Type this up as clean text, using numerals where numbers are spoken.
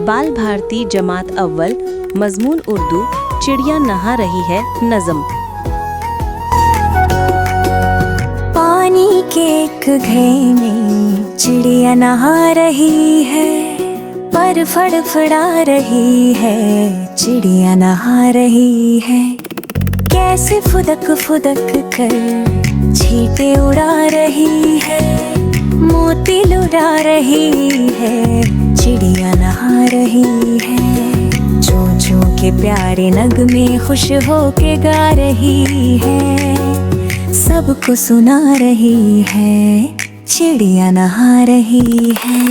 बाल भारती जमात अव्वल, मजमून उर्दू, चिड़िया नहा रही है नज़म। पानी के एक घड़े में चिड़िया नहा रही है, पर फड़फड़ा रही है, चिड़िया नहा रही है। कैसे फुदक फुदक कर छींटे उड़ा रही है, मोती लुटा रही है, चिड़िया नहा रही है। चों चों के प्यारे नगमे खुश होके गा रही है, सबको सुना रही है, चिड़िया नहा रही है।